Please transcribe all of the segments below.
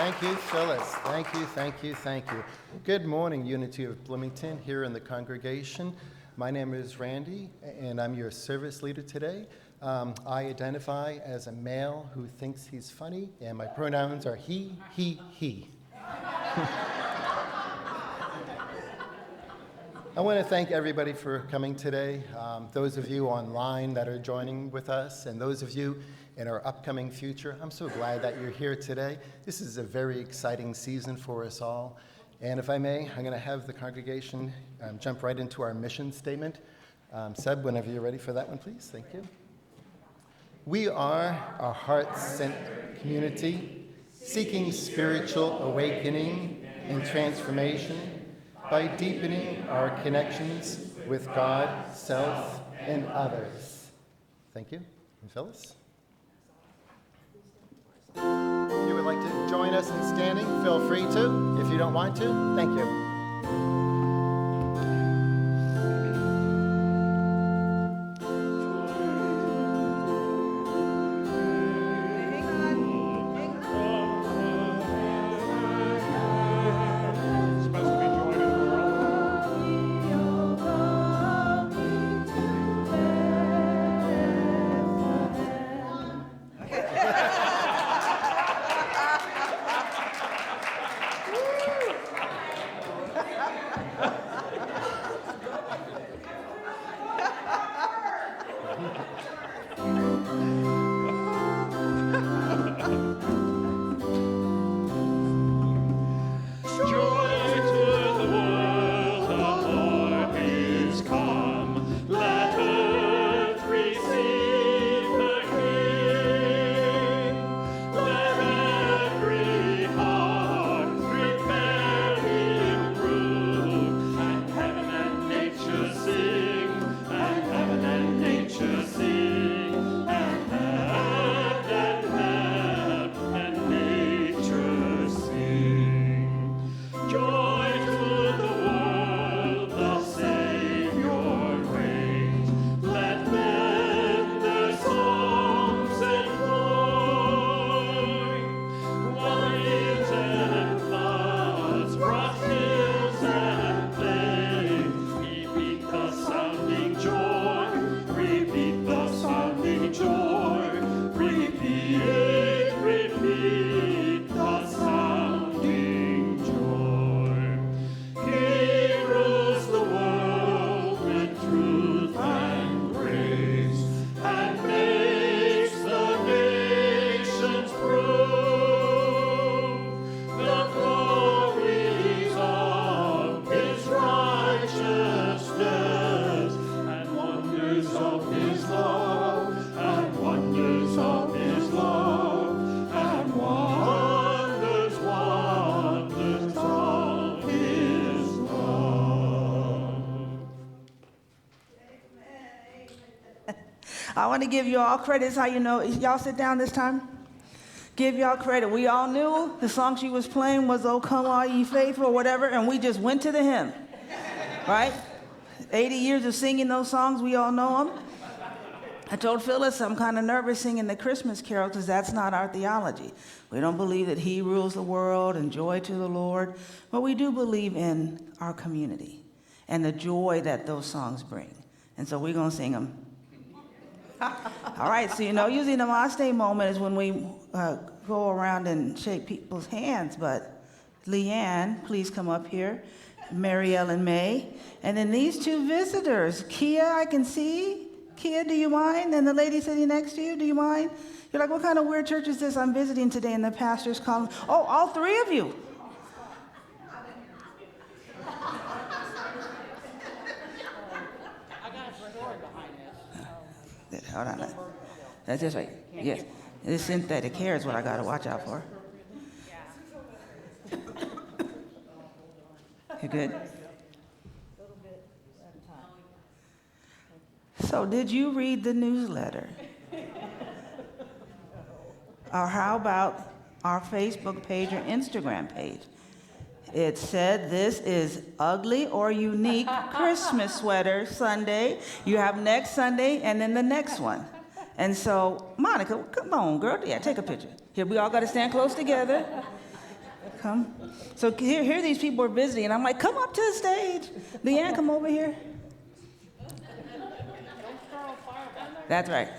Thank you, Phyllis. Thank you, thank you, thank you. Good morning, Unity of Bloomington, here in the congregation. My name is Randy, and I'm your service leader today. I identify as a male who thinks he's funny, and my pronouns are he. I want to thank everybody for coming today, those of you online that are joining with us, and those of you in our upcoming future. I'm so glad that you're here today. This is a very exciting season for us all. And if I may, I'm going to have the congregation jump right into our mission statement. Seb, whenever you're ready for that one, please. Thank you. We are a heart-centered community seeking spiritual awakening and transformation by deepening our connections with God, self, and others. Thank you. And Phyllis? If you would like to join us in standing, feel free to. If you don't want to, thank you. I want to give you all credit. It's how you know. Y'all sit down this time. Give y'all credit. We all knew the song she was playing was "Oh Come All Ye Faithful" or whatever, and we just went to the hymn, right? 80 years of singing those songs, we all know them. I told Phyllis I'm kind of nervous singing the Christmas carol because that's not our theology. We don't believe that He rules the world and joy to the Lord, but we do believe in our community and the joy that those songs bring. And so we're going to sing them. All right, so usually the Namaste moment is when we go around and shake people's hands, but Leanne, please come up here, Marielle and May, and then these two visitors, Kia, I can see. Kia, do you mind? And the lady sitting next to you, do you mind? You're like, what kind of weird church is this I'm visiting today? And the pastor's calling. Oh, all three of you. Hold on. That's just right. Yes. This synthetic hair is what I got to watch out for. You good? So did you read the newsletter? Or how about our Facebook page or Instagram page? It said, this is ugly or unique Christmas sweater Sunday. You have next Sunday and then the next one. And so, Monica, come on, girl. Yeah, take a picture. Here, we all got to stand close together. come. So here these people are visiting, and I'm like, come up to the stage. Leanne, come over here. That's right.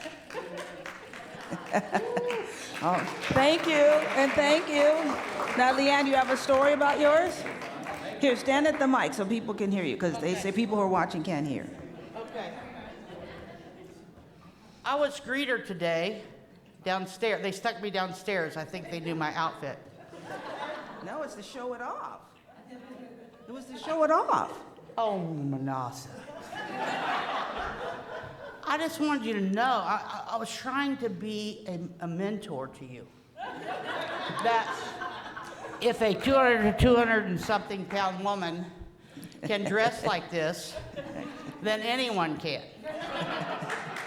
Oh, thank you, and thank you. Now, Leanne, do you have a story about yours? Here, stand at the mic so people can hear you, because they say people who are watching can't hear. Okay. I was greeter today downstairs. They stuck me downstairs. I think they knew my outfit. No, it's to show it off. It was to show it off. Oh, Minnassa. I just wanted you to know, I was trying to be a mentor to you. That if a 200 and something pound woman can dress like this, then anyone can.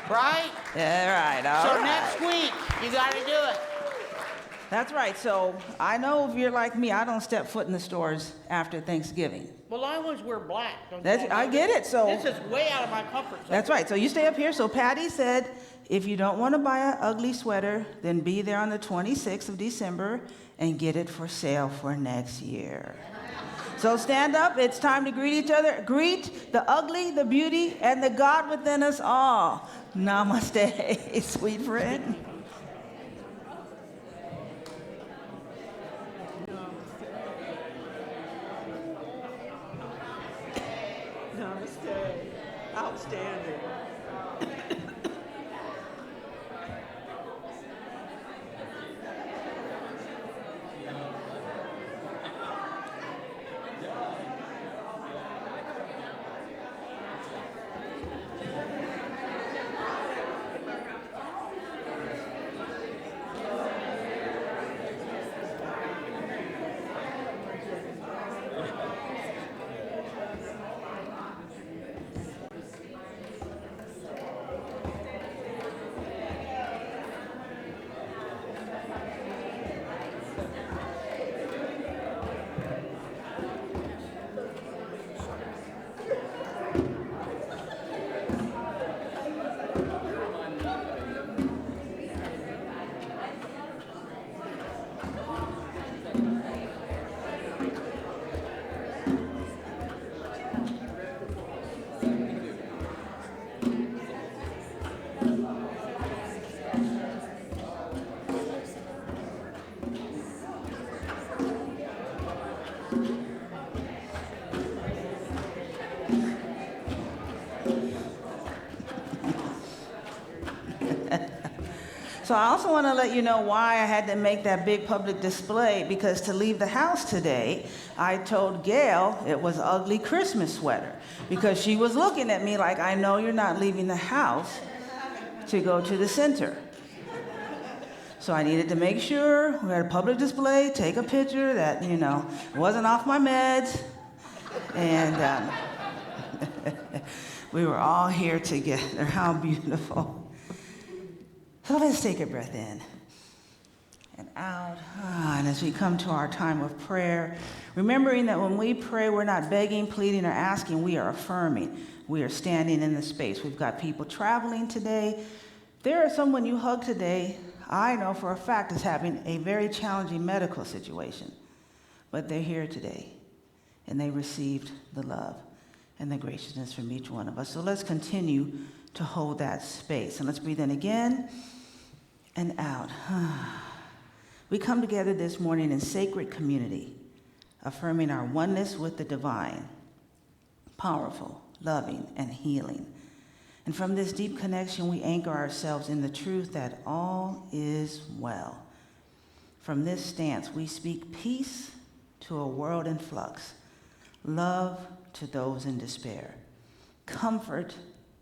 Right? Yeah, right. All So right. next week, you got to do it. That's right. So I know if you're like me, I don't step foot in the stores after Thanksgiving. Well, I always wear black. I get it. So this is way out of my comfort zone. that's right. So you stay up here. So Patty said, if you don't want to buy an ugly sweater, then be there on the 26th of December and get it for sale for next year. So stand up. It's time to greet each other. Greet the ugly, the beauty, and the God within us all. Namaste, sweet friend. Namaste. Outstanding. So I also want to let you know why I had to make that big public display, because to leave the house today, I told Gail it was an ugly Christmas sweater, because she was looking at me like, I know you're not leaving the house to go to the center. So I needed to make sure we had a public display, take a picture that, wasn't off my meds. And we were all here together. How beautiful. So let's take a breath in and out. And as we come to our time of prayer, remembering that when we pray, we're not begging, pleading, or asking, we are affirming. We are standing in the space. We've got people traveling today. There is someone you hug today, I know for a fact is having a very challenging medical situation. But they're here today, and they received the love and the graciousness from each one of us. So let's continue to hold that space. And let's breathe in again and out. We come together this morning in sacred community, affirming our oneness with the divine, powerful, loving, and healing. And from this deep connection, we anchor ourselves in the truth that all is well. From this stance, we speak peace to a world in flux, love to those in despair, comfort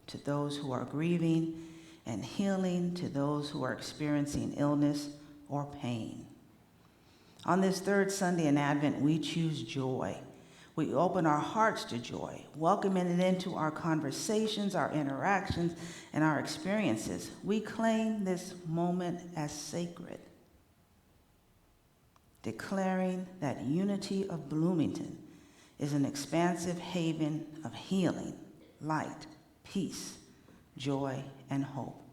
to those who are grieving, and healing to those who are experiencing illness or pain. On this third Sunday in Advent, we choose joy. We open our hearts to joy, welcoming it into our conversations, our interactions, and our experiences. We claim this moment as sacred, declaring that Unity of Bloomington is an expansive haven of healing, light, peace, joy, and hope.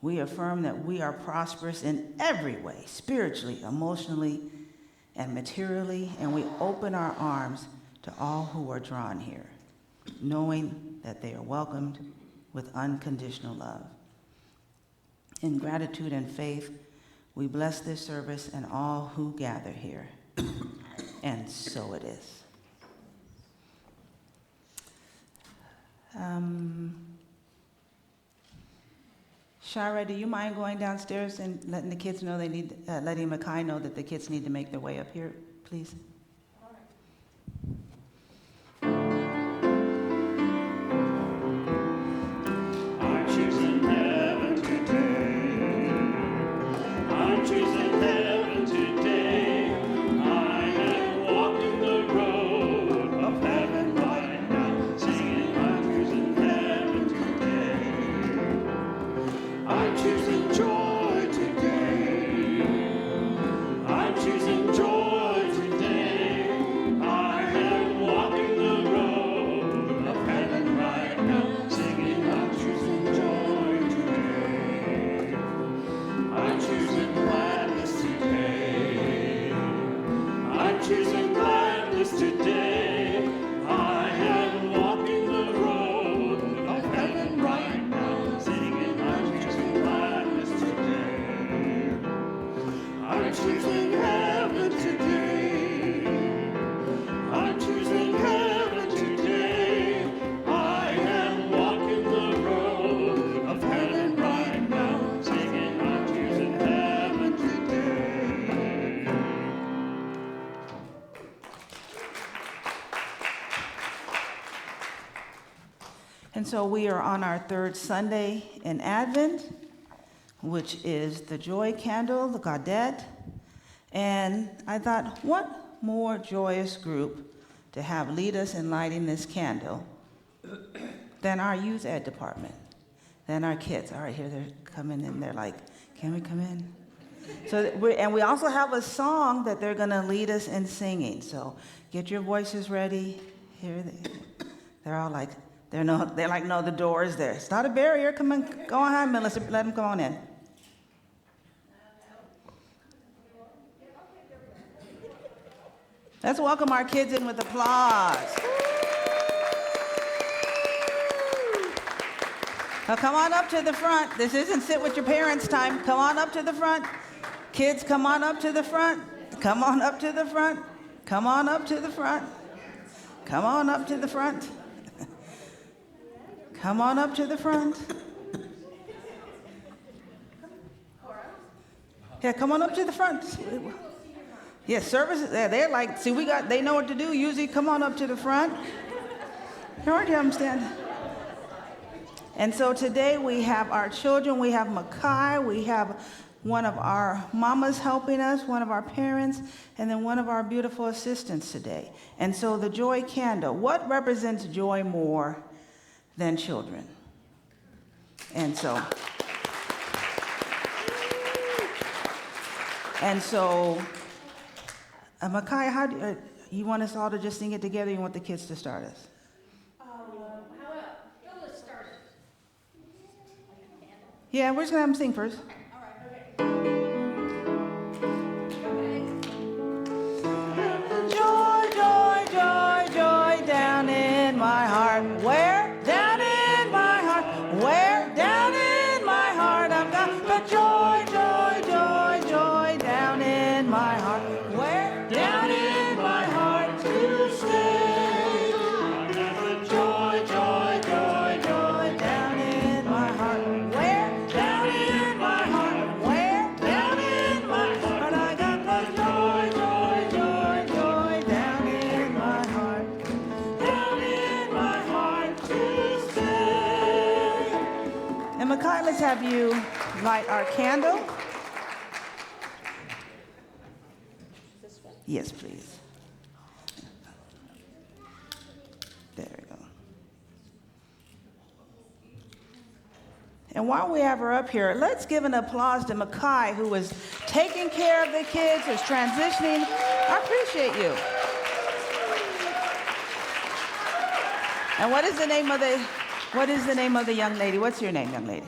We affirm that we are prosperous in every way, spiritually, emotionally, and materially, and we open our arms to all who are drawn here, knowing that they are welcomed with unconditional love. In gratitude and faith, we bless this service and all who gather here. And so it is. Shara, do you mind going downstairs and letting the kids know letting Makai know that the kids need to make their way up here, please? I'm choosing heaven today. I'm choosing heaven today. I am walking the road of heaven right now, singing I'm choosing heaven today. I'm choosing joy today. I'm choosing joy today. I am walking the road of heaven right now, singing I'm choosing joy today. I'm choosing gladness today. I'm choosing gladness today. I am walking the road of heaven right now, singing I'm choosing gladness today. I'm choosing heaven today. I'm choosing heaven today. I am walking the road of heaven right now, singing I'm choosing heaven today. And so we are on our third Sunday in Advent, which is the joy candle, the Gaudete. And I thought, what more joyous group to have lead us in lighting this candle than our youth ed department, than our kids. All right, here they're coming in. They're like, can we come in? So, we also have a song that they're going to lead us in singing. So get your voices ready. Here they're all like, they're like, no, the door is there. It's not a barrier. Come on, go on, Minnassa. Let them come on in. Let's welcome our kids in with applause. Now come on up to the front. This isn't sit with your parents time. Come on up to the front. Kids, come on up to the front. Come on up to the front. Come on up to the front. Come on up to the front. Come on up to the front. Yeah, come on up to the front. Yeah, services, they're like, see, they know what to do. Usually, come on up to the front. You already understand. And so today we have our children. We have Makai. We have one of our mamas helping us, one of our parents, and then one of our beautiful assistants today. And so the joy candle. What represents joy more than children? And so Makai, how do you want us all to just sing it together? Or you want the kids to start us? Let's start it. Yeah, we're just gonna have them sing first. All right, okay. Joy, joy, joy, joy down in my heart. Where? Down in my heart. Where? Down in my heart. I've got the joy, joy, joy, joy down in my heart. Where? Down in my heart to stay. I've got the joy, joy, joy, joy down in my heart. Where? Down in my heart. Where? Down in my heart. I got the joy, joy, joy, joy down in my heart. Down in my heart to stay. And Makai, let's have you light our candle. Yes, please. There we go. And while we have her up here, let's give an applause to Makai, who is taking care of the kids, is transitioning. I appreciate you. And what is the name of the young lady? What's your name, young lady?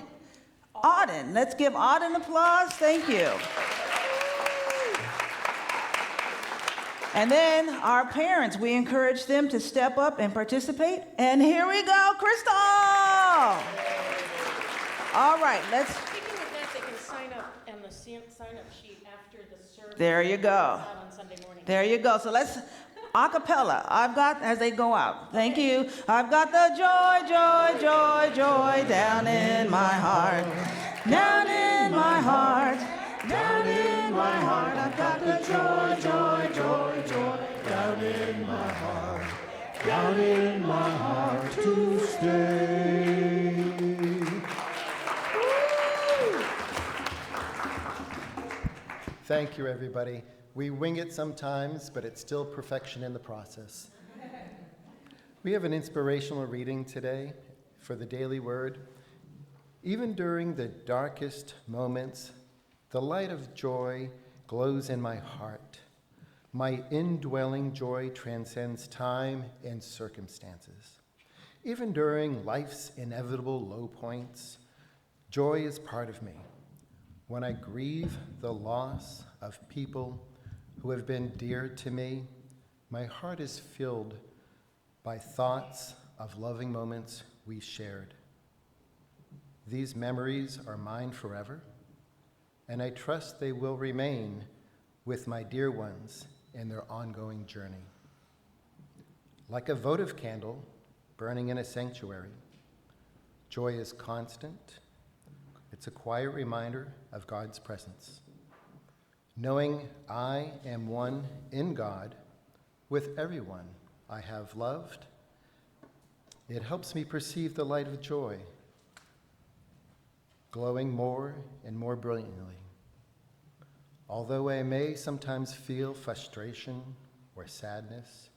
Auden. Let's give Auden applause. Thank you. And then our parents, we encourage them to step up and participate. And here we go, Crystal! All right, let's... Speaking of that, they can sign up on the sign-up sheet after the service. There you go. Out on Sunday morning. There you go. So let's a cappella. I've got, as they go out. Thank you. I've got the joy, joy, joy, joy down in my heart. Down in my heart. Down in my heart. I've got the joy, joy, joy, joy down in my heart. Down in my heart to stay. Thank you, everybody. We wing it sometimes, but it's still perfection in the process. We have an inspirational reading today for the Daily Word. Even during the darkest moments, the light of joy glows in my heart. My indwelling joy transcends time and circumstances. Even during life's inevitable low points, joy is part of me. When I grieve the loss of people who have been dear to me, my heart is filled by thoughts of loving moments we shared. These memories are mine forever, and I trust they will remain with my dear ones in their ongoing journey. Like a votive candle burning in a sanctuary, joy is constant. It's a quiet reminder of God's presence. Knowing I am one in God with everyone I have loved, it helps me perceive the light of joy, glowing more and more brilliantly. Although I may sometimes feel frustration or sadness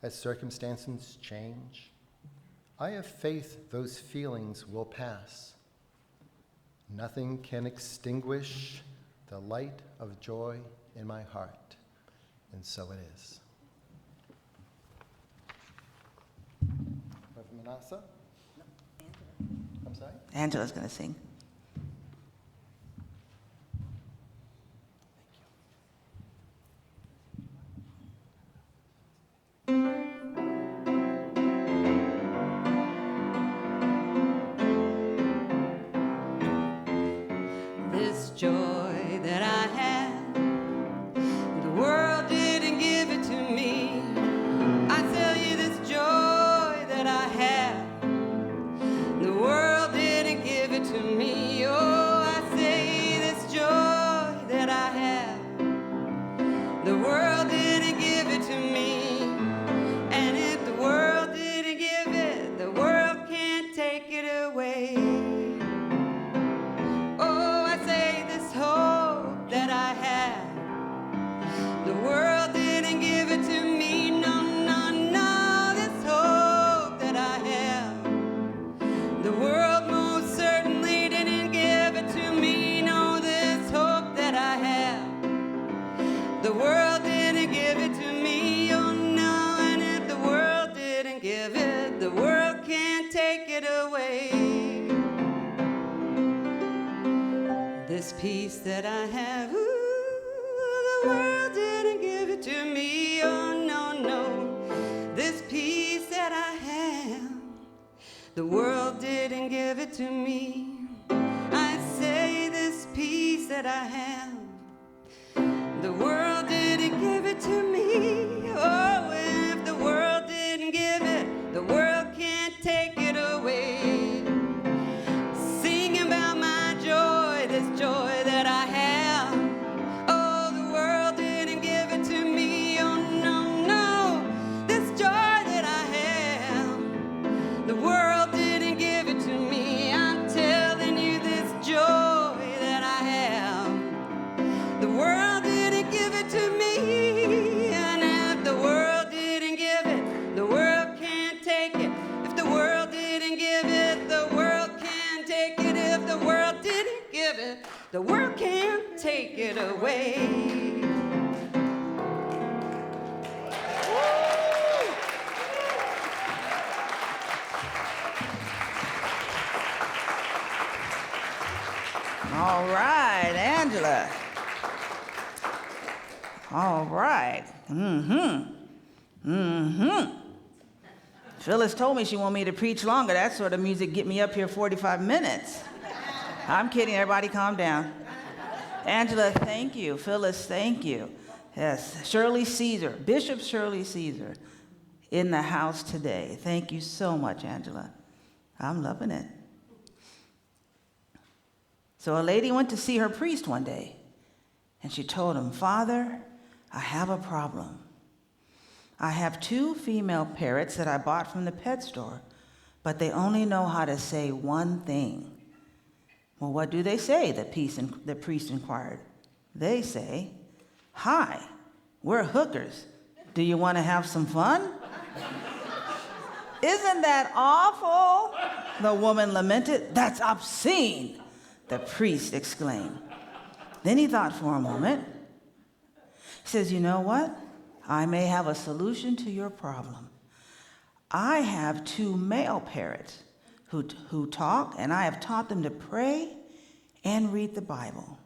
as circumstances change, I have faith those feelings will pass. Nothing can extinguish the light of joy in my heart, and so it is. Minnassa? I'm sorry? Angela's going to sing. This joy that I have, the world didn't give it to me. I tell you, this joy that I have, the world didn't give it to me. Oh, I say this joy that I have, the world didn't give it to me. And if the world didn't give it, the world can't take it away. That I have, the world didn't give it to me. No, no, no. This hope that I have, the world most certainly didn't give it to me. No, this hope that I have, the world didn't give it to me. Oh no, and if the world didn't give it, the world can't take it away. This peace that I have, ooh, the world didn't give it to me. Oh, no, no. This peace that I have, the world didn't give it to me. I say this peace that I have, the world didn't give it to me. Oh, if the world didn't give it, the world can't take it away. Sing about my joy, this joy that I have. Oh, the world didn't give it to me. Oh, no, no. This joy that I have, the world didn't give it to me. I'm telling you, this joy that I have, the world didn't give it to me. And if the world didn't give it, the world can't take it. If the world didn't give it, the world can't take it. If the world didn't give it, the world can't take it away. All right, Angela. All right. Phyllis told me she wanted me to preach longer. That sort of music get me up here 45 minutes. I'm kidding. Everybody calm down. Angela, thank you. Phyllis, thank you. Yes, Shirley Caesar, Bishop Shirley Caesar, in the house today. Thank you so much, Angela. I'm loving it. So a lady went to see her priest one day, and she told him, "Father, I have a problem. I have 2 female parrots that I bought from the pet store, but they only know how to say one thing." "Well, what do they say?" the priest inquired. "They say, 'Hi, we're hookers. Do you want to have some fun?'" "Isn't that awful?" the woman lamented. "That's obscene," the priest exclaimed. Then he thought for a moment. He says, "You know what? I may have a solution to your problem. I have 2 male parrots who talk, and I have taught them to pray and read the Bible.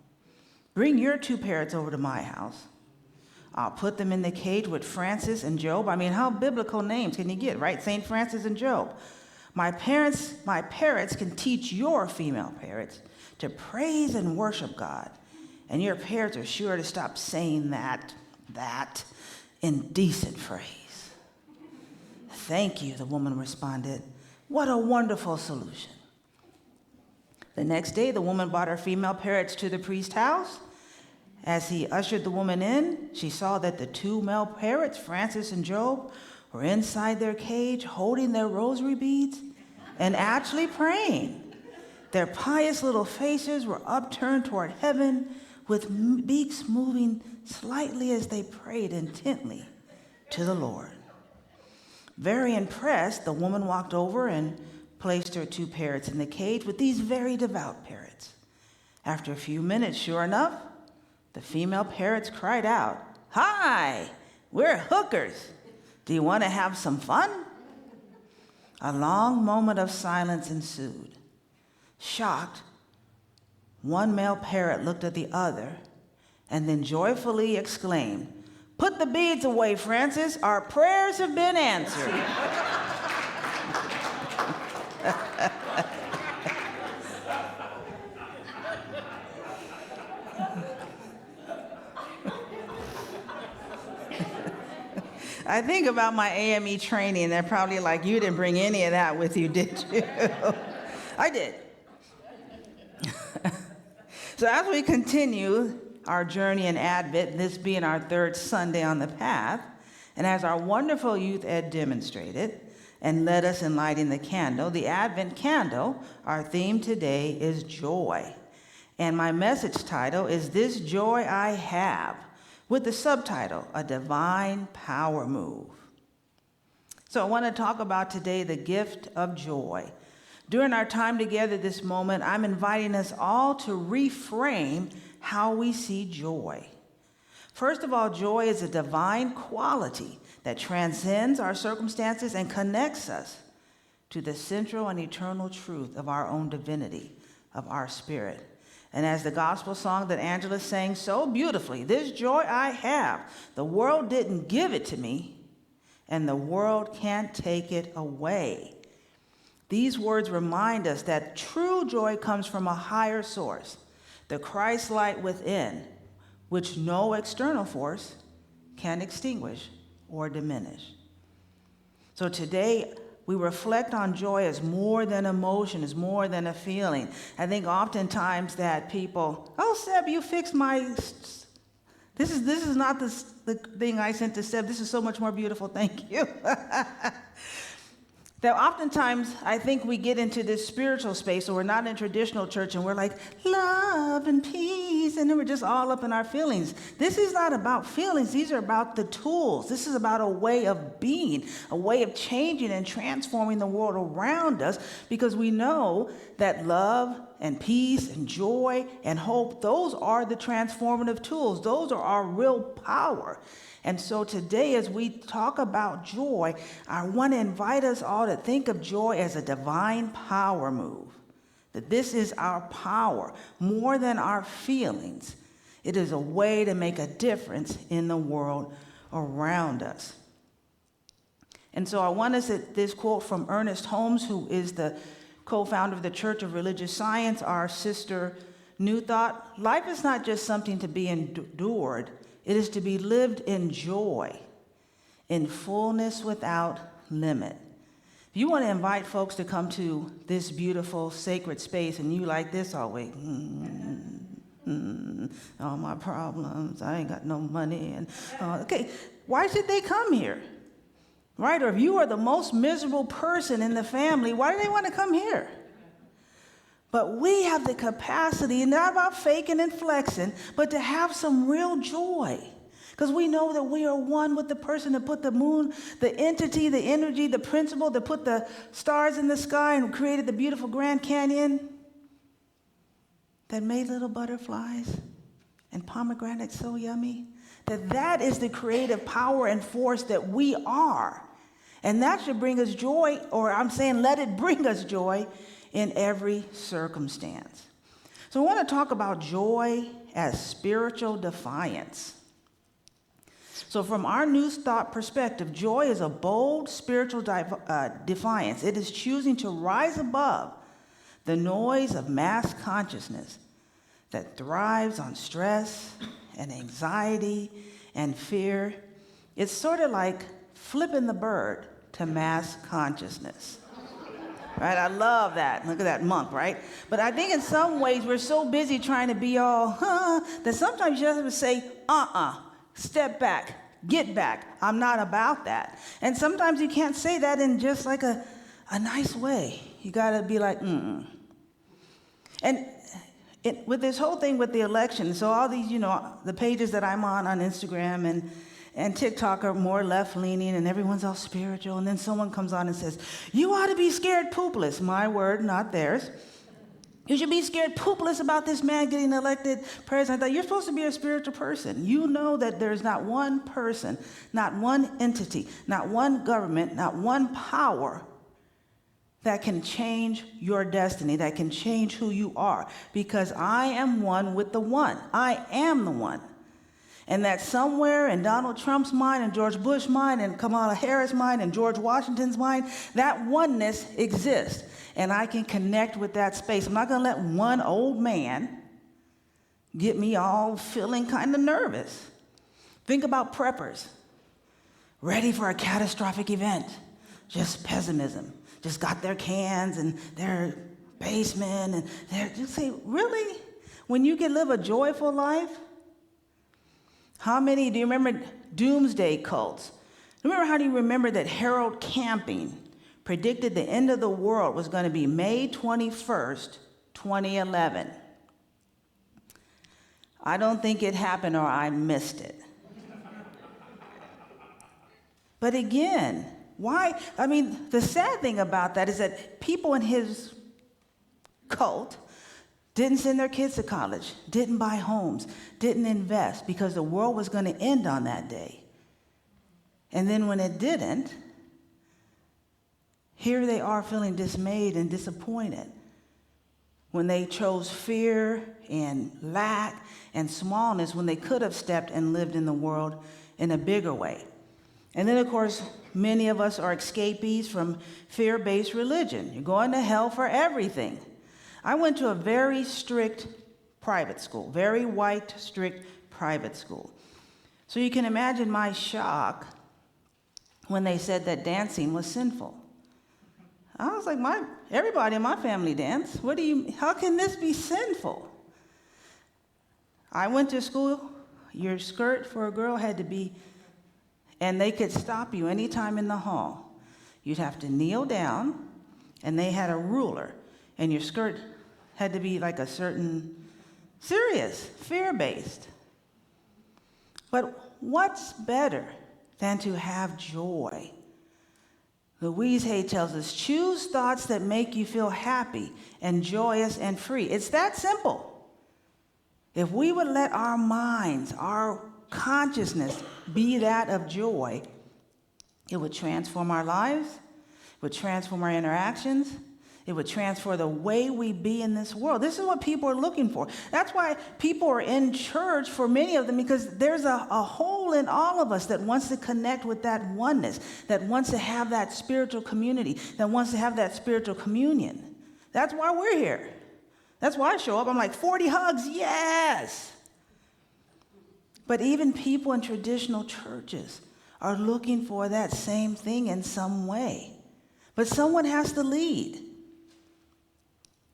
Bring your 2 parrots over to my house. I'll put them in the cage with Francis and Job." I mean, how biblical names can you get, right? St. Francis and Job. My parrots can teach your female parrots to praise and worship God. And your parrots are sure to stop saying that indecent phrase." "Thank you," the woman responded. "What a wonderful solution." The next day, the woman brought her female parrots to the priest's house. As he ushered the woman in, she saw that the 2 male parrots, Francis and Job, were inside their cage holding their rosary beads and actually praying. Their pious little faces were upturned toward heaven, with beaks moving slightly as they prayed intently to the Lord. Very impressed, the woman walked over and placed her 2 parrots in the cage with these very devout parrots. After a few minutes, sure enough, the female parrots cried out, "Hi, we're hookers. Do you want to have some fun?" A long moment of silence ensued. Shocked, one male parrot looked at the other and then joyfully exclaimed, "Put the beads away, Francis. Our prayers have been answered." I think about my AME training. They're probably like, "You didn't bring any of that with you, did you?" I did. So as we continue our journey in Advent, this being our 3rd Sunday on the path, and as our wonderful youth ed demonstrated and led us in lighting the candle, the Advent candle, our theme today is joy. And my message title is "This Joy I Have," with the subtitle, "A Divine Power Move." So I want to talk about today the gift of joy. During our time together this moment, I'm inviting us all to reframe how we see joy. First of all, joy is a divine quality that transcends our circumstances and connects us to the central and eternal truth of our own divinity, of our spirit. And as the gospel song that Angela sang so beautifully, "This joy I have, the world didn't give it to me, and the world can't take it away." These words remind us that true joy comes from a higher source, the Christ light within, which no external force can extinguish or diminish. So today, we reflect on joy as more than emotion, as more than a feeling. I think oftentimes that people, "Oh, Seb, you fixed my, this is not the thing I sent to Seb. This is so much more beautiful. Thank you." That oftentimes I think we get into this spiritual space, or we're not in traditional church, and we're like, love and peace, and then we're just all up in our feelings. This is not about feelings. These are about the tools. This is about a way of being, a way of changing and transforming the world around us, because we know that love and peace and joy and hope, those are the transformative tools. Those are our real power. And so today, as we talk about joy, I want to invite us all to think of joy as a divine power move. That this is our power, more than our feelings. It is a way to make a difference in the world around us. And so I want us at this quote from Ernest Holmes, who is the co-founder of the Church of Religious Science, our sister New Thought. Life is not just something to be endured, it is to be lived in joy, in fullness without limit. If you want to invite folks to come to this beautiful sacred space and you like this all week, all my problems, I ain't got no money, and okay, why should they come here? Right? Or if you are the most miserable person in the family, why do they want to come here? But we have the capacity, not about faking and flexing, but to have some real joy. Because we know that we are one with the person that put the moon, the entity, the energy, the principle that put the stars in the sky and created the beautiful Grand Canyon, that made little butterflies and pomegranates so yummy. That is the creative power and force that we are. And that should bring us joy, or I'm saying let it bring us joy in every circumstance. So I want to talk about joy as spiritual defiance. So from our New Thought perspective, joy is a bold spiritual defiance. It is choosing to rise above the noise of mass consciousness that thrives on stress and anxiety and fear. It's sort of like flipping the bird to mass consciousness. Right? I love that. Look at that monk, right? But I think in some ways we're so busy trying to be all, that sometimes you have to say, step back, get back. I'm not about that. And sometimes you can't say that in just like a nice way. You got to be like, And with this whole thing with the election, so all these, the pages that I'm on Instagram and TikTok are more left-leaning, and everyone's all spiritual, and then someone comes on and says, you ought to be scared poopless. My word, not theirs. You should be scared poopless about this man getting elected president. I thought, you're supposed to be a spiritual person. You know that there's not one person, not one entity, not one government, not one power that can change your destiny, that can change who you are, because I am one with the one. I am the one. And that somewhere in Donald Trump's mind and George Bush's mind and Kamala Harris' mind and George Washington's mind, that oneness exists. And I can connect with that space. I'm not going to let one old man get me all feeling kind of nervous. Think about preppers, ready for a catastrophic event. Just pessimism. Just got their cans and their basement, and they're just say, really? When you can live a joyful life? How many, do you remember doomsday cults? Remember how do you remember that Harold Camping predicted the end of the world was going to be May 21st, 2011? I don't think it happened, or I missed it. But again, why? I mean, the sad thing about that is that people in his cult didn't send their kids to college, didn't buy homes, didn't invest, because the world was going to end on that day. And then when it didn't, here they are feeling dismayed and disappointed when they chose fear and lack and smallness when they could have stepped and lived in the world in a bigger way. And then, of course, many of us are escapees from fear-based religion. You're going to hell for everything. I went to a very strict private school, very white, strict private school. So you can imagine my shock when they said that dancing was sinful. I was like, everybody in my family dance. How can this be sinful? I went to school, your skirt for a girl had to be, and they could stop you anytime in the hall. You'd have to kneel down, and they had a ruler, and your skirt had to be like a certain, serious, fear-based. But what's better than to have joy? Louise Hay tells us, choose thoughts that make you feel happy and joyous and free. It's that simple. If we would let our minds, our consciousness be that of joy, it would transform our lives, it would transform our interactions, It would transfer the way we be in this world. This is what people are looking for. That's why people are in church, for many of them, because there's a hole in all of us that wants to connect with that oneness, that wants to have that spiritual community, that wants to have that spiritual communion. That's why we're here. That's why I show up. I'm like, 40 hugs, yes. But even people in traditional churches are looking for that same thing in some way. But someone has to lead.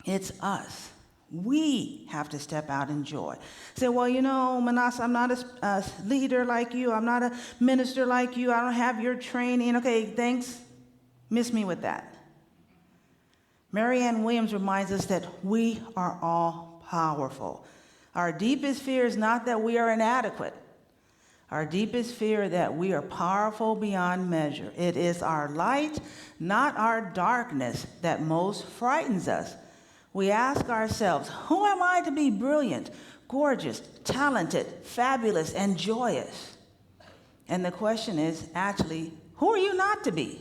It's us. We have to step out in joy. Say, well, you know, Minnassa, I'm not a leader like you. I'm not a minister like you. I don't have your training. Okay, thanks. Miss me with that. Marianne Williams reminds us that we are all powerful. Our deepest fear is not that we are inadequate. Our deepest fear is that we are powerful beyond measure. It is our light, not our darkness, that most frightens us. We ask ourselves, who am I to be brilliant, gorgeous, talented, fabulous, and joyous? And the question is, actually, who are you not to be?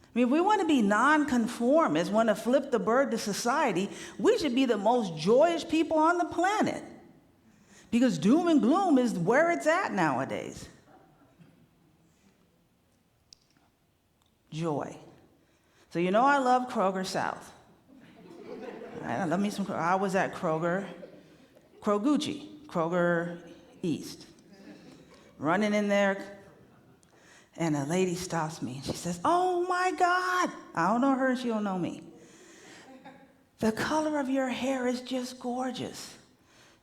I mean, if we want to be nonconformists, want to flip the bird to society, we should be the most joyous people on the planet. Because doom and gloom is where it's at nowadays. Joy. So you know I love Kroger South. I love me some Kroger. I was at Kroger East. Running in there, and a lady stops me. She says, oh my God. I don't know her, she don't know me. The color of your hair is just gorgeous.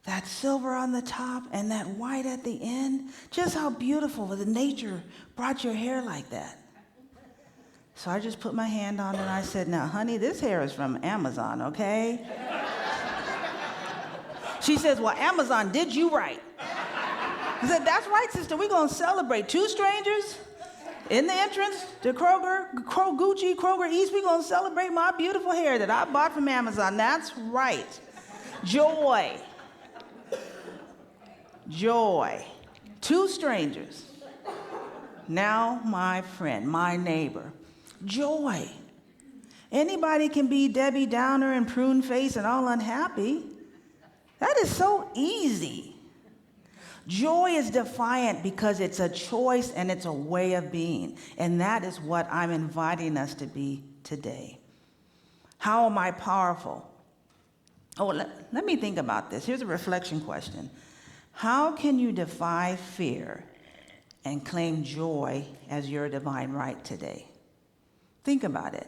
That silver on the top and that white at the end. Just how beautiful the nature brought your hair like that. So I just put my hand on it and I said, now, honey, this hair is from Amazon, okay? She says, well, Amazon did you right. I said, that's right, sister. We're going to celebrate. Two strangers in the entrance to Kroger East. We're going to celebrate my beautiful hair that I bought from Amazon. That's right. Joy. Joy. Two strangers. Now my friend, my neighbor. Joy. Anybody can be Debbie Downer and prune face and all unhappy. That is so easy. Joy is defiant because it's a choice and it's a way of being. And that is what I'm inviting us to be today. How am I powerful? Oh, let me think about this. Here's a reflection question. How can you defy fear and claim joy as your divine right today? Think about it.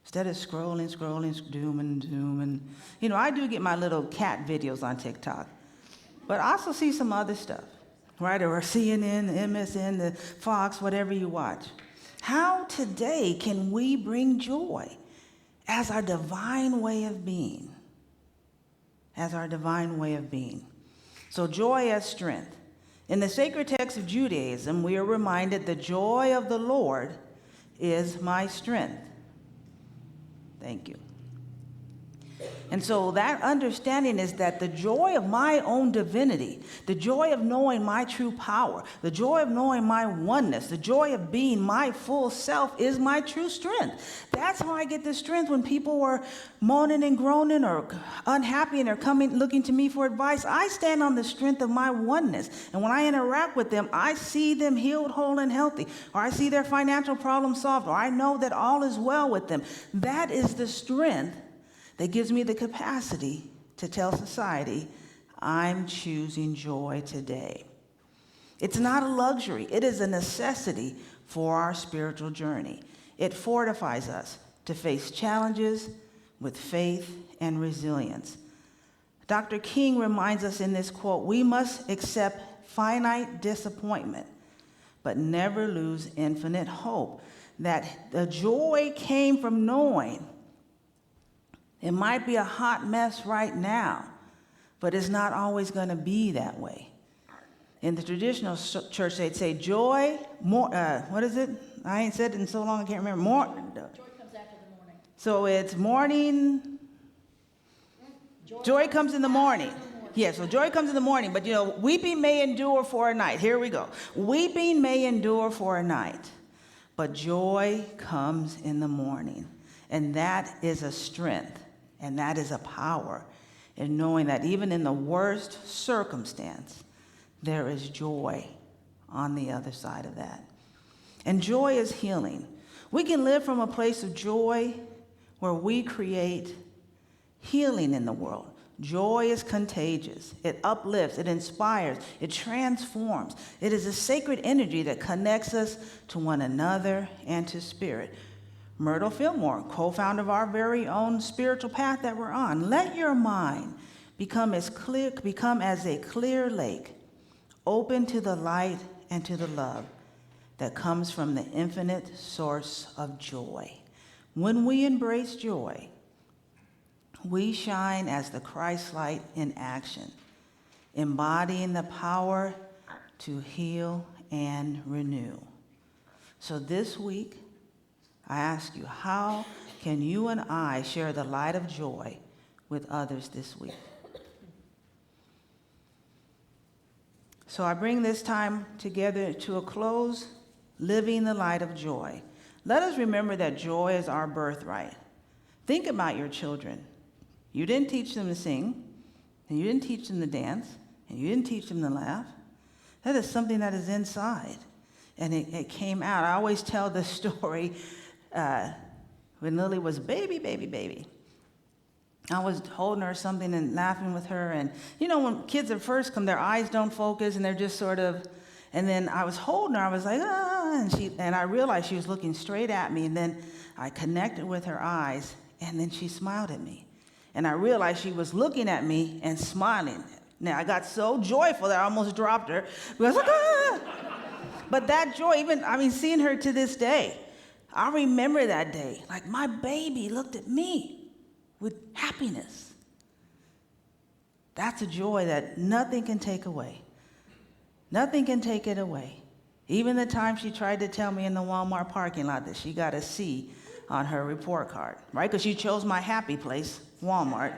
Instead of scrolling, doom and doom. And, you know, I do get my little cat videos on TikTok. But I also see some other stuff, right? Or CNN, MSN, the Fox, whatever you watch. How today can we bring joy as our divine way of being? As our divine way of being. So joy as strength. In the sacred text of Judaism, we are reminded the joy of the Lord is my strength. Thank you. And so that understanding is that the joy of my own divinity, the joy of knowing my true power, the joy of knowing my oneness, the joy of being my full self is my true strength. That's how I get the strength when people are moaning and groaning or unhappy and they're coming looking to me for advice. I stand on the strength of my oneness. And when I interact with them, I see them healed, whole, and healthy. Or I see their financial problems solved. Or I know that all is well with them. That is the strength that gives me the capacity to tell society, I'm choosing joy today. It's not a luxury. It is a necessity for our spiritual journey. It fortifies us to face challenges with faith and resilience. Dr. King reminds us in this quote, we must accept finite disappointment, but never lose infinite hope. That the joy came from knowing it might be a hot mess right now, but it's not always going to be that way. In the traditional church, they'd say joy, what is it? I ain't said it in so long, I can't remember. Joy comes after the morning. So it's morning. Joy comes in the morning. Yeah, so joy comes in the morning, but you know, weeping may endure for a night. Here we go. Weeping may endure for a night, but joy comes in the morning. And that is a strength, and that is a power in knowing that even in the worst circumstance, there is joy on the other side of that. And joy is healing. We can live from a place of joy where we create healing in the world. Joy is contagious. It uplifts, it inspires, it transforms. It is a sacred energy that connects us to one another and to spirit. Myrtle Fillmore, co-founder of our very own spiritual path that we're on. Let your mind become as a clear lake, open to the light and to the love that comes from the infinite source of joy. When we embrace joy, we shine as the Christ light in action, embodying the power to heal and renew. So this week, I ask you, how can you and I share the light of joy with others this week? So I bring this time together to a close, living the light of joy. Let us remember that joy is our birthright. Think about your children. You didn't teach them to sing, and you didn't teach them to dance, and you didn't teach them to laugh. That is something that is inside, and it came out. I always tell this story when Lily was baby. I was holding her or something and laughing with her, and you know when kids at first come, their eyes don't focus, and they're just sort of, and then I was holding her, I was like, and I realized she was looking straight at me, and then I connected with her eyes, and then she smiled at me. And I realized she was looking at me and smiling. Now, I got so joyful that I almost dropped her. I was like, ah! But that joy, seeing her to this day, I remember that day. Like, my baby looked at me with happiness. That's a joy that nothing can take away. Nothing can take it away. Even the time she tried to tell me in the Walmart parking lot that she got a C on her report card, right? Because she chose my happy place, Walmart,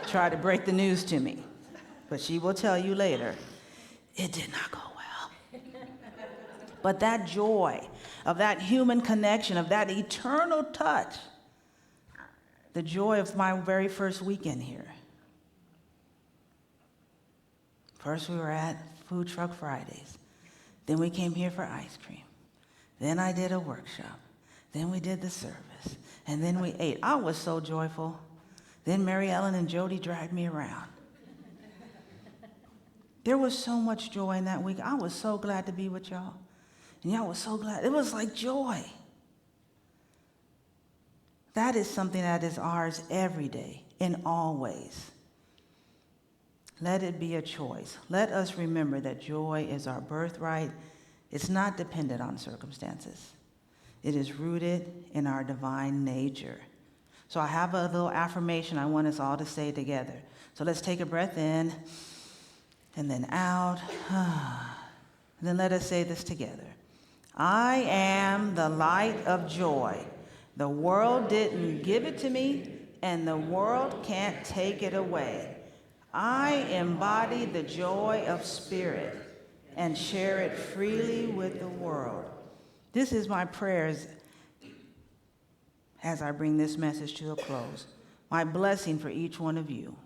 tried to break the news to me. But she will tell you later, it did not go well. But that joy of that human connection, of that eternal touch, the joy of my very first weekend here. First we were at Food Truck Fridays. Then we came here for ice cream. Then I did a workshop. Then we did the service. And then we ate. I was so joyful. Then Mary Ellen and Jody dragged me around. There was so much joy in that week. I was so glad to be with y'all. And y'all was so glad. It was like joy. That is something that is ours every day, in all ways. Let it be a choice. Let us remember that joy is our birthright. It's not dependent on circumstances. It is rooted in our divine nature. So I have a little affirmation I want us all to say together. So let's take a breath in and then out. And then let us say this together. I am the light of joy. The world didn't give it to me, and the world can't take it away. I embody the joy of spirit and share it freely with the world. This is my prayers as I bring this message to a close. My blessing for each one of you.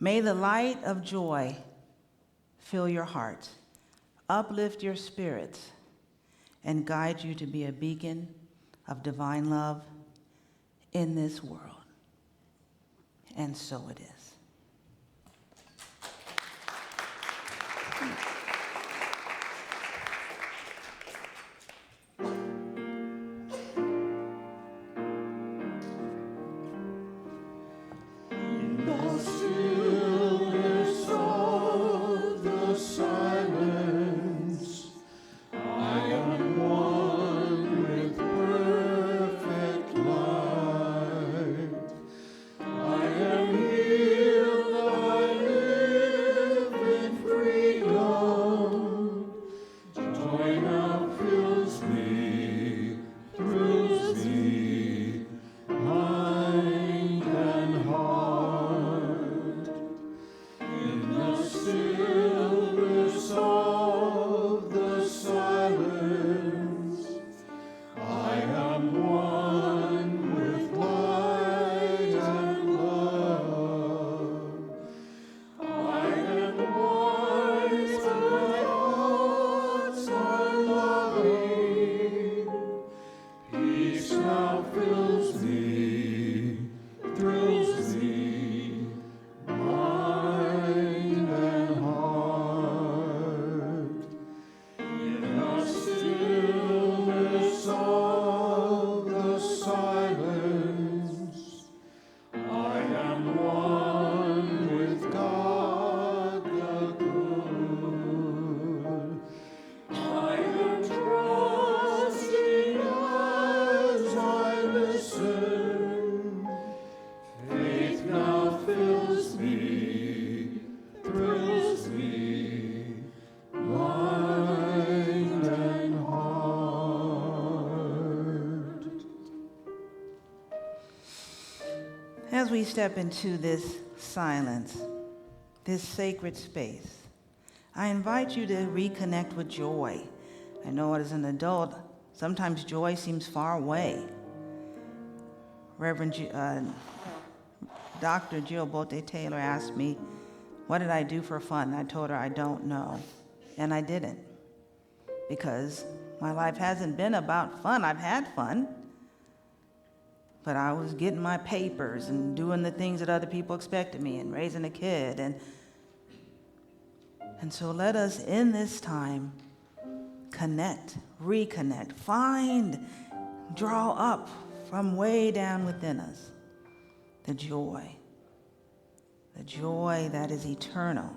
May the light of joy fill your heart, uplift your spirits, and guide you to be a beacon of divine love in this world. And so it is. as we step into this silence, this sacred space, I invite you to reconnect with joy. I know as an adult, sometimes joy seems far away. Dr. Jill Bote Taylor asked me, what did I do for fun? I told her I don't know, and I didn't, because my life hasn't been about fun. I've had fun, but I was getting my papers and doing the things that other people expected me and raising a kid. And so let us, in this time, connect, reconnect, find, draw up from way down within us the joy that is eternal,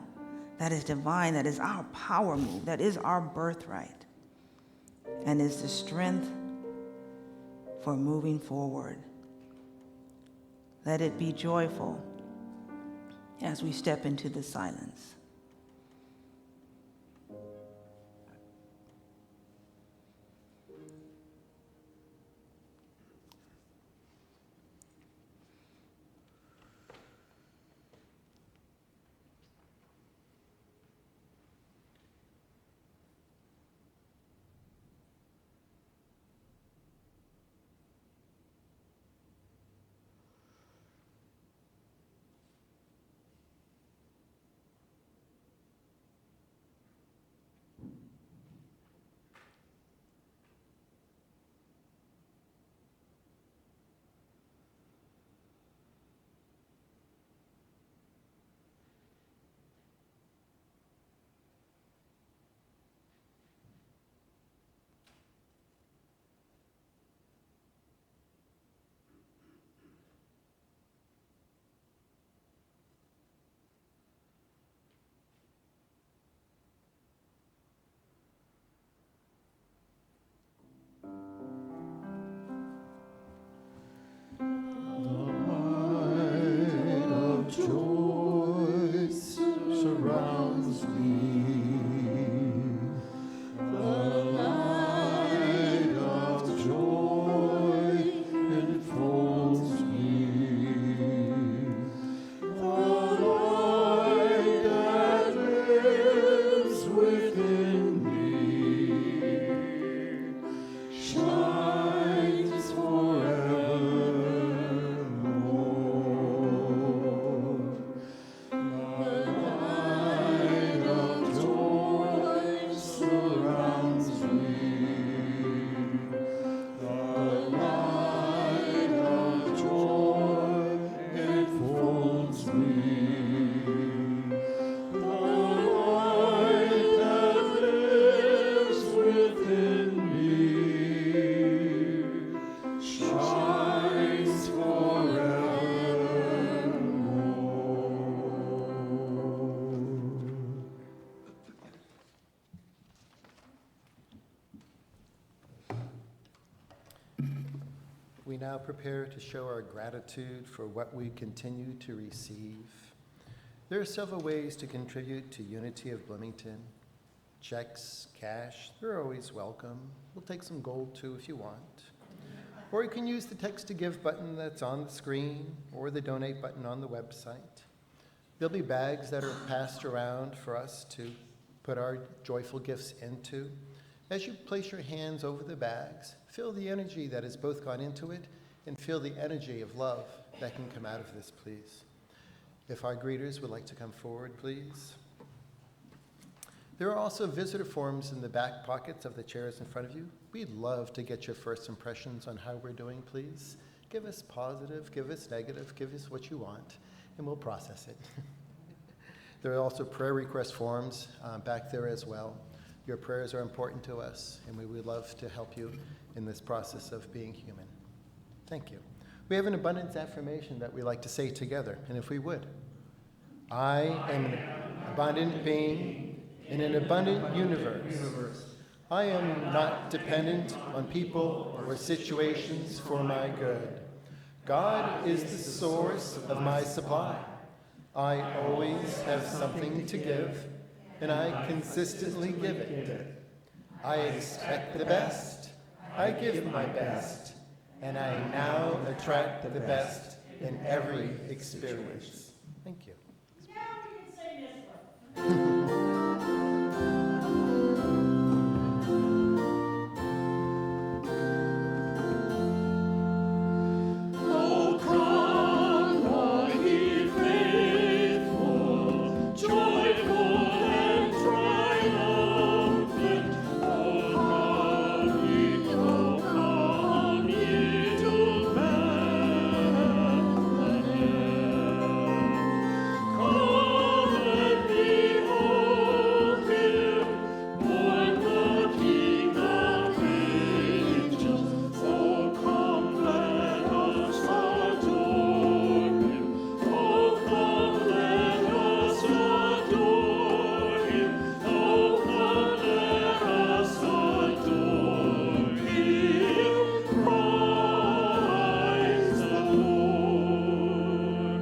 that is divine, that is our power move, that is our birthright, and is the strength for moving forward. Let it be joyful as we step into the silence. Joy surrounds me. The light of joy enfolds me. The light that lives within me shines forevermore. We now prepare to show our gratitude for what we continue to receive. There are several ways to contribute to Unity of Bloomington. Checks, cash, they're always welcome. We'll take some gold too if you want. Or you can use the text to give button that's on the screen or the donate button on the website. There'll be bags that are passed around for us to put our joyful gifts into. As you place your hands over the bags, feel the energy that has both gone into it and feel the energy of love that can come out of this, please. If our greeters would like to come forward, please. There are also visitor forms in the back pockets of the chairs in front of you. We'd love to get your first impressions on how we're doing, please. Give us positive, give us negative, give us what you want, and we'll process it. There are also prayer request forms back there as well. Your prayers are important to us, and we would love to help you in this process of being human. Thank you. We have an abundance affirmation that we like to say together, and if we would. I am an abundant being in an abundant universe. I am not dependent on people or situations for my good. God is the source of my supply. I always have something to give, and I consistently give it. I expect the best, I give my best, and I now attract the best in every experience. Thank you. Oh, come, all ye faithful, joyful and triumphant. Oh, come ye to Bethlehem. Come and behold him, born the King of angels. Oh, come, let us adore him. Oh, come, let us adore him. Oh, come, let us adore him, Christ the Lord.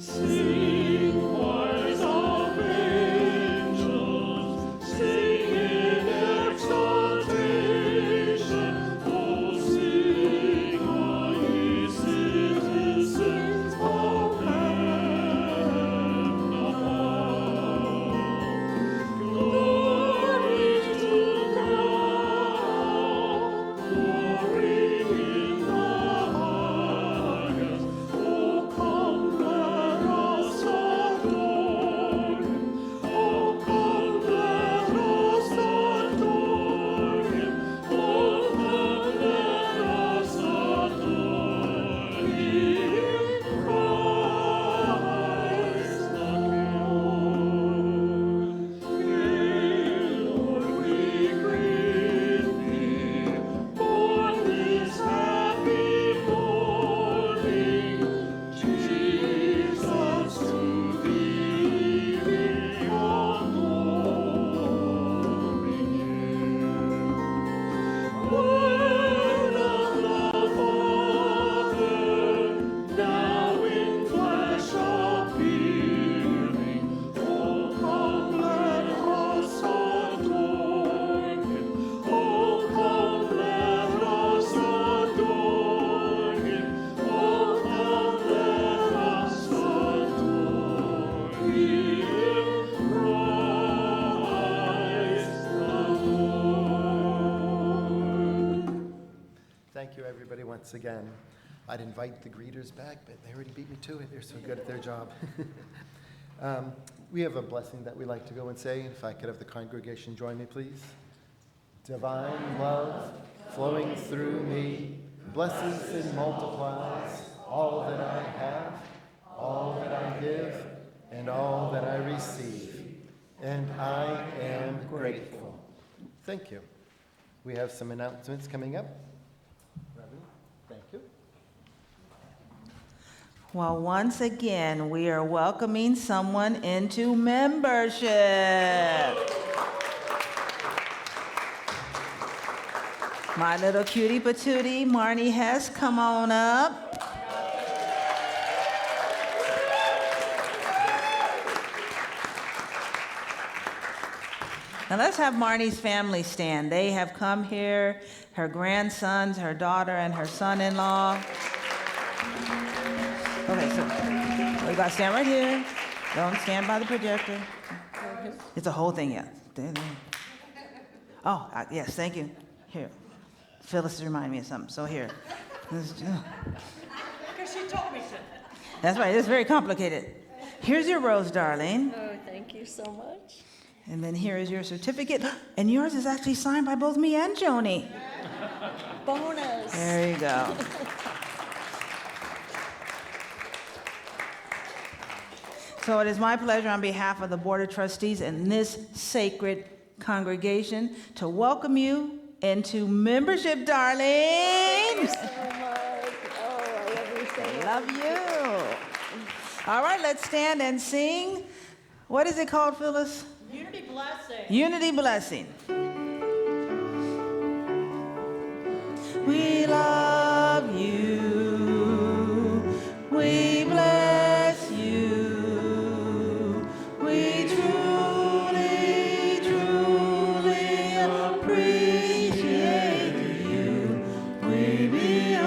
Sing, choirs of angels, sing in exaltation. Oh, sing, all ye citizens of heaven above. Glory to God, glory in the highest. Oh, come, let us adore him. Oh, come, let us adore him. Oh, come, let us adore him, Christ the Lord. Hail, Lord, we greet thee, born this happy morning. Jesus, to thee we all glory give. Word of the Father, now in flesh appearing. Oh, come, let us adore him. Oh, come, let us adore him. Oh, come, let us adore him, Christ the Lord. Thank you, everybody, once again. I'd invite the greeters back, but they already beat me to it. They're so good at their job. We have a blessing that we like to go and say. If I could have the congregation join me, please. Divine love flowing through me blesses and multiplies all that I have, all that I give, and all that I receive. And I am grateful. Thank you. We have some announcements coming up. Reverend, thank you. Well, once again, we are welcoming someone into membership. My little cutie patootie, Marnie Hess, come on up. Now let's have Marnie's family stand. They have come here, her grandsons, her daughter, and her son-in-law. Okay, so we gotta stand right here. Don't stand by the projector. It's a whole thing, yeah. There. Oh, yes, thank you. Here. Phyllis reminded me of something, so here. Because she told me to. That's right, it's very complicated. Here's your rose, darling. Oh, thank you so much. And then here is your certificate. And yours is actually signed by both me and Joni. Bonus. There you go. So it is my pleasure on behalf of the Board of Trustees and this sacred congregation to welcome you into membership, darlings. So much. Oh, I love you so much. Love you. All right, let's stand and sing. What is it called, Phyllis? Unity blessing. Unity Blessing. We love you. We bless you. We truly, truly appreciate you. We behold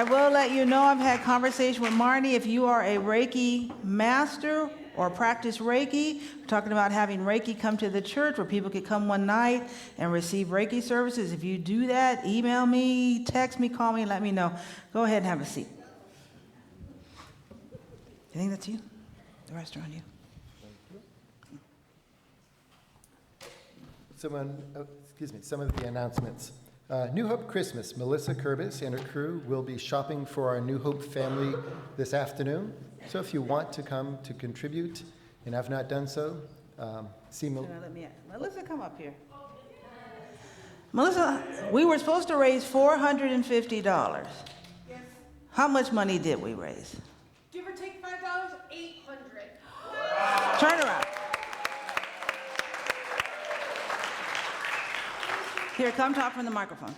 will let you know I've had conversation with Marnie. If you are a Reiki master or practice Reiki, we're talking about having Reiki come to the church where people could come one night and receive Reiki services. If you do that, email me, text me, call me, and let me know. Go ahead and have a seat. You think that's you? The rest are on you. Some of the announcements. New Hope Christmas. Melissa Kurbis and her crew will be shopping for our New Hope family this afternoon. So if you want to come to contribute and have not done so, see Melissa, come up here. Melissa, we were supposed to raise $450. Yes. How much money did we raise? Give or take $5, $800. Turn around. Here, come talk from the microphone.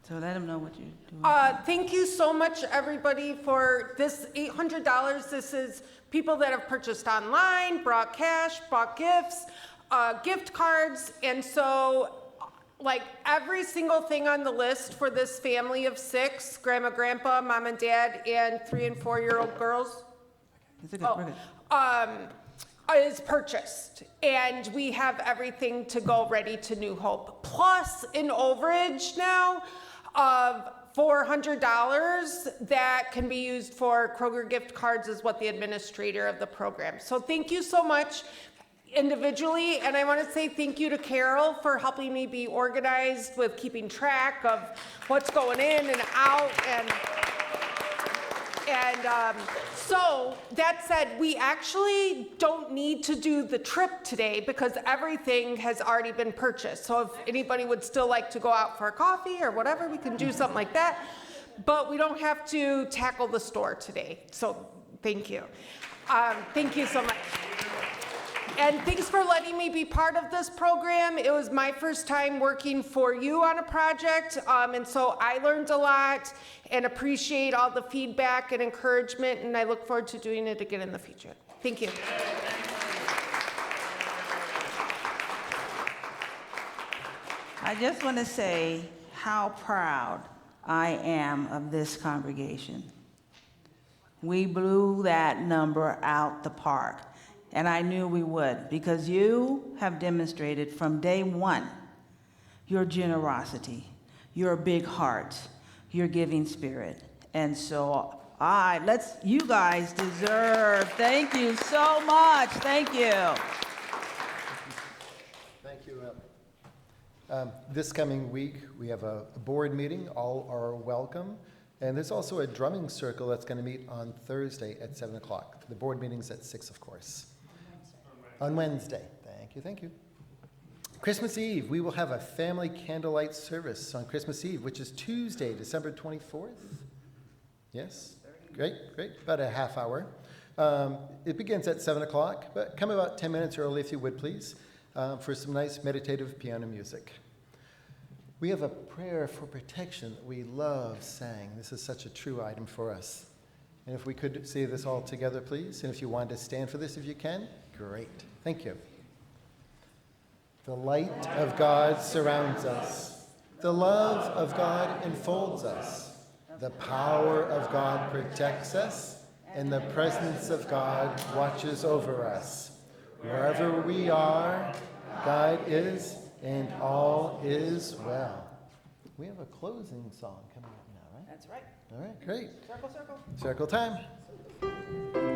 So let them know what you're doing. Thank you so much, everybody, for this $800. This is people that have purchased online, brought cash, bought gifts, gift cards, and so like every single thing on the list for this family of 6, grandma, grandpa, mom and dad, and 3 and 4-year-old girls. Is it good? We're good. Is purchased, and we have everything to go ready to New Hope, plus an overage now of $400 that can be used for Kroger gift cards is what the administrator of the program. So thank you so much individually, and I want to say thank you to Carol for helping me be organized with keeping track of what's going in and out, and so that said, we actually don't need to do the trip today because everything has already been purchased. So if anybody would still like to go out for a coffee or whatever, we can do something like that. But we don't have to tackle the store today. So thank you. Thank you so much. And thanks for letting me be part of this program. It was my first time working for you on a project, and so I learned a lot and appreciate all the feedback and encouragement, and I look forward to doing it again in the future. Thank you. I just want to say how proud I am of this congregation. We blew that number out the park. And I knew we would, because you have demonstrated from day one your generosity, your big heart, your giving spirit. And so you guys deserve, thank you so much, thank you. Thank you. This coming week, we have a board meeting. All are welcome. And there's also a drumming circle that's going to meet on Thursday at 7 o'clock. The board meeting's at 6, of course. On Wednesday. Thank you. Christmas Eve, we will have a family candlelight service on Christmas Eve, which is Tuesday, December 24th. Yes? Great. About a half hour. It begins at 7 o'clock, but come about 10 minutes early if you would, please, for some nice meditative piano music. We have a prayer for protection that we love saying. This is such a true item for us. And if we could say this all together, please, and if you want to stand for this if you can, great. Thank you. The light of God surrounds us. The love of God enfolds us. The power of God protects us, and the presence of God watches over us. Wherever we are, God is, and all is well. We have a closing song coming up now, right? That's right. All right, great. Circle, circle. Circle time.